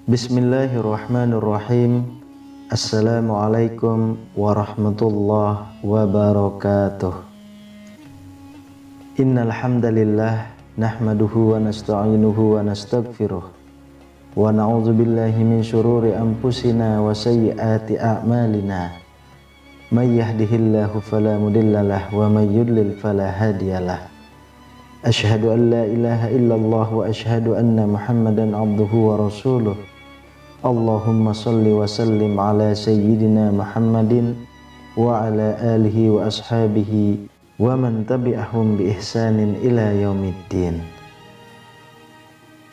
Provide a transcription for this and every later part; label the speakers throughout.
Speaker 1: Bismillahirrahmanirrahim. Assalamualaikum warahmatullahi wabarakatuh. Innal hamdalillah nahmaduhu wa nasta'inuhu wa nastaghfiruh wa na'udzu billahi min syururi anfusina wa sayyiati a'malina. May yahdihillahu fala mudhillalah wa may yudlil fala hadiyalah. Asyhadu an la ilaha illallah wa asyhadu anna Muhammadan abduhu wa rasuluh. Allahumma salli wa sallim ala sayyidina Muhammadin wa ala alihi wa ashabihi wa man tabi'ahum bi ihsanin ila yaumiddin.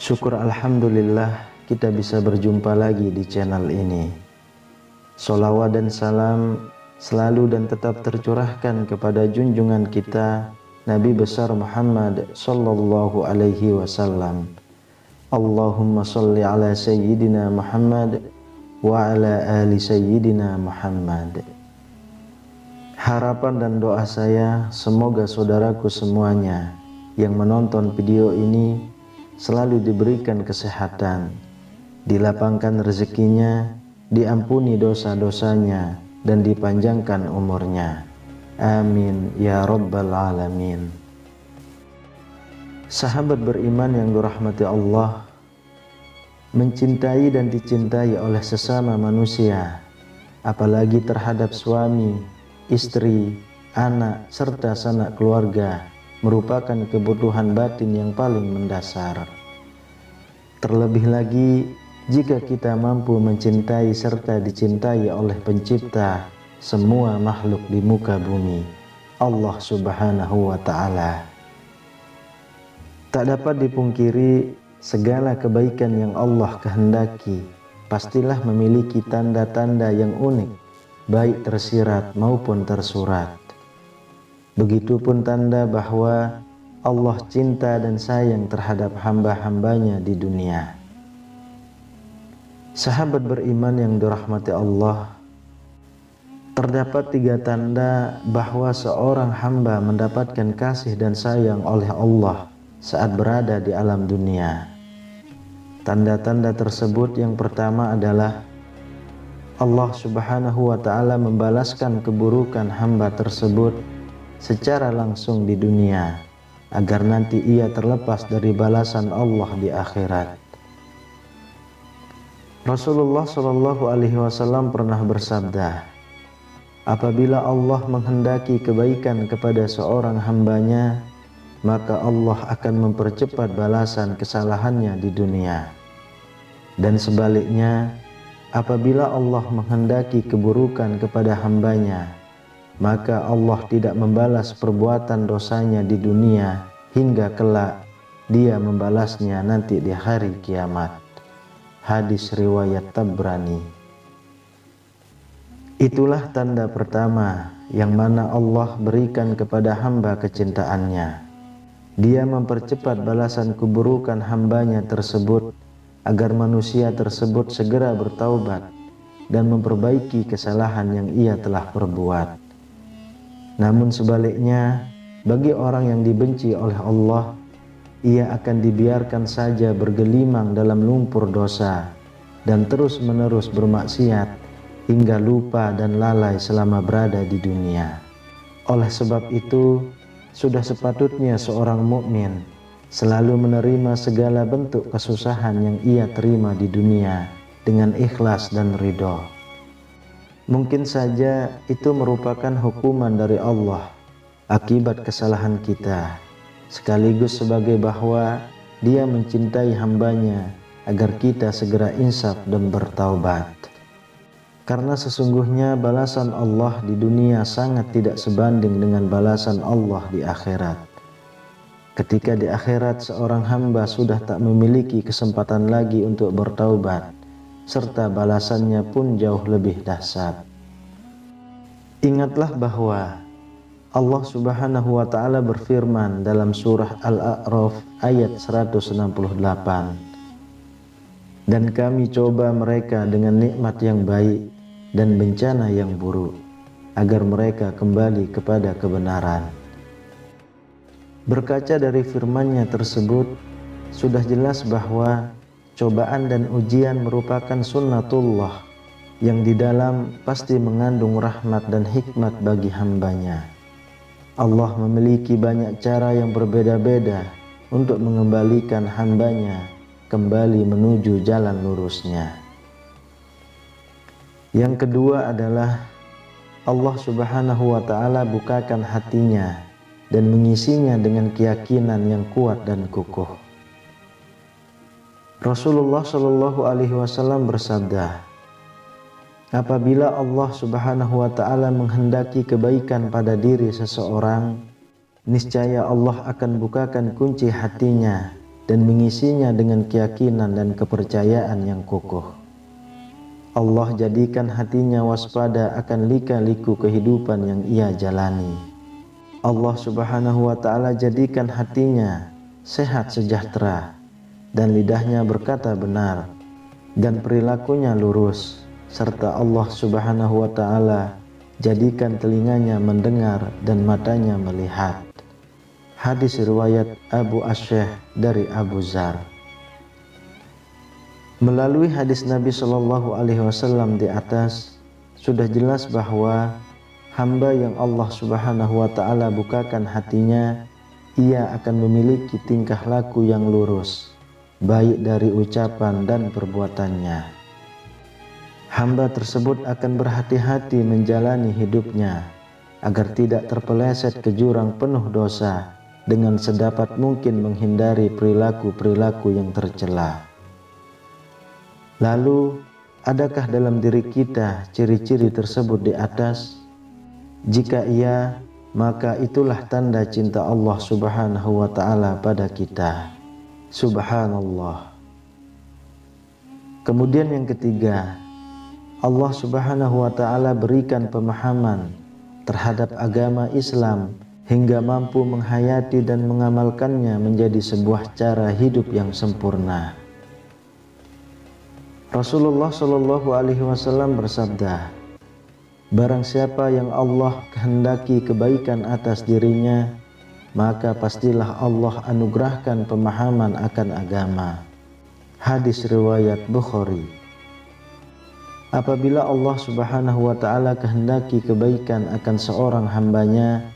Speaker 1: Syukur alhamdulillah kita bisa berjumpa lagi di channel ini. Sholawat dan salam selalu dan tetap tercurahkan kepada junjungan kita Nabi besar Muhammad sallallahu alaihi wasallam. Allahumma salli ala sayyidina Muhammad wa ala ali sayyidina Muhammad. Harapan dan doa saya semoga saudaraku semuanya yang menonton video ini selalu diberikan kesehatan, dilapangkan rezekinya, diampuni dosa-dosanya, dan dipanjangkan umurnya. Amin ya rabbal alamin. Sahabat beriman yang dirahmati Allah, mencintai dan dicintai oleh sesama manusia, apalagi terhadap suami, istri, anak, serta sanak keluarga, merupakan kebutuhan batin yang paling mendasar. Terlebih lagi, jika kita mampu mencintai serta dicintai oleh pencipta semua makhluk di muka bumi, Allah Subhanahu wa Ta'ala. Tak dapat dipungkiri, segala kebaikan yang Allah kehendaki pastilah memiliki tanda-tanda yang unik, baik tersirat maupun tersurat. Begitupun tanda bahwa Allah cinta dan sayang terhadap hamba-hambanya di dunia. Sahabat beriman yang dirahmati Allah, terdapat 3 tanda bahwa seorang hamba mendapatkan kasih dan sayang oleh Allah saat berada di alam dunia. Tanda-tanda tersebut yang pertama adalah Allah Subhanahu wa Ta'ala membalaskan keburukan hamba tersebut secara langsung di dunia, agar nanti ia terlepas dari balasan Allah di akhirat. Rasulullah Shallallahu Alaihi Wasallam pernah bersabda, apabila Allah menghendaki kebaikan kepada seorang hambanya, maka Allah akan mempercepat balasan kesalahannya di dunia. Dan sebaliknya, apabila Allah menghendaki keburukan kepada hambanya, maka Allah tidak membalas perbuatan dosanya di dunia hingga kelak dia membalasnya nanti di hari kiamat. Hadis riwayat Tabrani. Itulah tanda pertama yang mana Allah berikan kepada hamba kecintaannya. Dia mempercepat balasan keburukan hambanya tersebut agar manusia tersebut segera bertaubat dan memperbaiki kesalahan yang ia telah perbuat. Namun sebaliknya, bagi orang yang dibenci oleh Allah, ia akan dibiarkan saja bergelimang dalam lumpur dosa dan terus-menerus bermaksiat hingga lupa dan lalai selama berada di dunia. Oleh sebab itu, sudah sepatutnya seorang mukmin selalu menerima segala bentuk kesusahan yang ia terima di dunia dengan ikhlas dan ridho. Mungkin saja itu merupakan hukuman dari Allah akibat kesalahan kita, sekaligus sebagai bahwa Dia mencintai hambanya agar kita segera insaf dan bertaubat. Karena sesungguhnya balasan Allah di dunia sangat tidak sebanding dengan balasan Allah di akhirat. Ketika di akhirat seorang hamba sudah tak memiliki kesempatan lagi untuk bertaubat, serta balasannya pun jauh lebih dahsyat. Ingatlah bahwa Allah Subhanahu wa Ta'ala berfirman dalam surah Al-A'raf ayat 168, dan kami coba mereka dengan nikmat yang baik dan bencana yang buruk, agar mereka kembali kepada kebenaran. Berkaca dari firman-Nya tersebut, sudah jelas bahwa cobaan dan ujian merupakan sunnatullah yang di dalam pasti mengandung rahmat dan hikmat bagi hambanya. Allah memiliki banyak cara yang berbeda-beda untuk mengembalikan hambanya kembali menuju jalan lurusnya. Yang kedua adalah Allah Subhanahu wa Ta'ala bukakan hatinya dan mengisinya dengan keyakinan yang kuat dan kukuh. Rasulullah Shallallahu Alaihi Wasallam bersabda, apabila Allah Subhanahu wa Ta'ala menghendaki kebaikan pada diri seseorang, niscaya Allah akan bukakan kunci hatinya dan mengisinya dengan keyakinan dan kepercayaan yang kukuh. Allah jadikan hatinya waspada akan lika-liku kehidupan yang ia jalani. Allah Subhanahu wa Ta'ala jadikan hatinya sehat sejahtera dan lidahnya berkata benar dan perilakunya lurus, serta Allah Subhanahu wa Ta'ala jadikan telinganya mendengar dan matanya melihat. Hadis riwayat Abu Asy'ah dari Abu Dzar. Melalui hadis Nabi Shallallahu Alaihi Wasallam di atas, sudah jelas bahwa hamba yang Allah Subhanahu wa Ta'ala bukakan hatinya, ia akan memiliki tingkah laku yang lurus, baik dari ucapan dan perbuatannya. Hamba tersebut akan berhati-hati menjalani hidupnya agar tidak terpeleset ke jurang penuh dosa dengan sedapat mungkin menghindari perilaku-perilaku yang tercela. Lalu, adakah dalam diri kita ciri-ciri tersebut di atas? Jika iya, maka itulah tanda cinta Allah Subhanahu wa Ta'ala pada kita. Subhanallah. Kemudian yang ketiga, Allah Subhanahu wa Ta'ala berikan pemahaman terhadap agama Islam hingga mampu menghayati dan mengamalkannya menjadi sebuah cara hidup yang sempurna. Rasulullah Shallallahu Alaihi Wasallam bersabda, barang siapa yang Allah kehendaki kebaikan atas dirinya, maka pastilah Allah anugerahkan pemahaman akan agama. Hadis riwayat Bukhari. Apabila Allah Subhanahu wa Ta'ala kehendaki kebaikan akan seorang hambanya,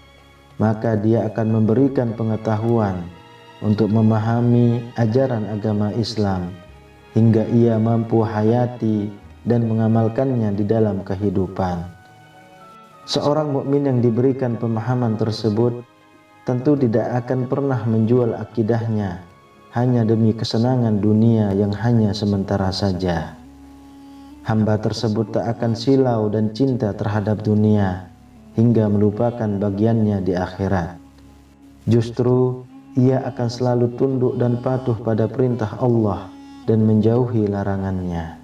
Speaker 1: maka Dia akan memberikan pengetahuan untuk memahami ajaran agama Islam hingga ia mampu hayati dan mengamalkannya di dalam kehidupan. Seorang mukmin yang diberikan pemahaman tersebut tentu tidak akan pernah menjual akidahnya hanya demi kesenangan dunia yang hanya sementara saja. Hamba tersebut tak akan silau dan cinta terhadap dunia hingga melupakan bagiannya di akhirat. Justru ia akan selalu tunduk dan patuh pada perintah Allah dan menjauhi larangannya.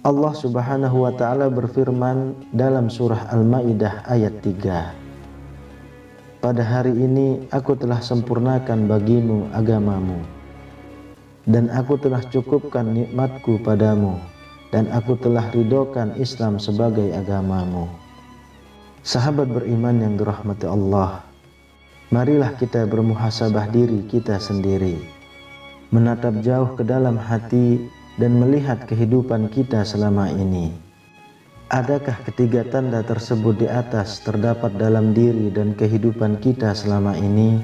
Speaker 1: Allah Subhanahu wa Ta'ala berfirman dalam surah Al-Maidah ayat 3, pada hari ini aku telah sempurnakan bagimu agamamu, dan aku telah cukupkan nikmatku padamu, dan aku telah ridhokan Islam sebagai agamamu. Sahabat beriman yang dirahmati Allah, marilah kita bermuhasabah diri kita sendiri, menatap jauh ke dalam hati dan melihat kehidupan kita selama ini. Adakah ketiga tanda tersebut di atas terdapat dalam diri dan kehidupan kita selama ini?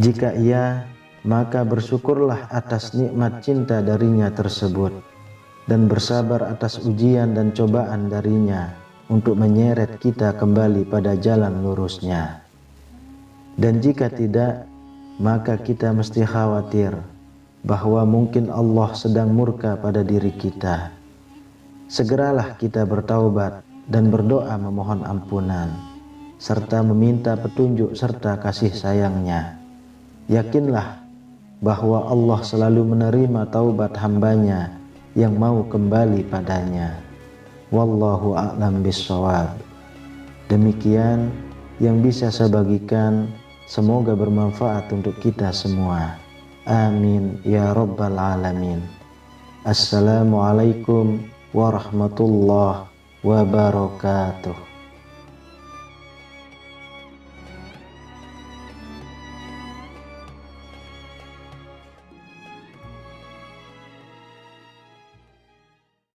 Speaker 1: Jika iya, maka bersyukurlah atas nikmat cinta darinya tersebut dan bersabar atas ujian dan cobaan darinya untuk menyeret kita kembali pada jalan lurusnya. Dan jika tidak, maka kita mesti khawatir bahwa mungkin Allah sedang murka pada diri kita. Segeralah kita bertaubat dan berdoa memohon ampunan serta meminta petunjuk serta kasih sayangnya. Yakinlah bahwa Allah selalu menerima taubat hambanya yang mau kembali padanya. Wallahu a'lam bishawab. Demikian yang bisa saya bagikan, semoga bermanfaat untuk kita semua. Amin ya rabbal alamin. Assalamualaikum warahmatullahi wabarakatuh.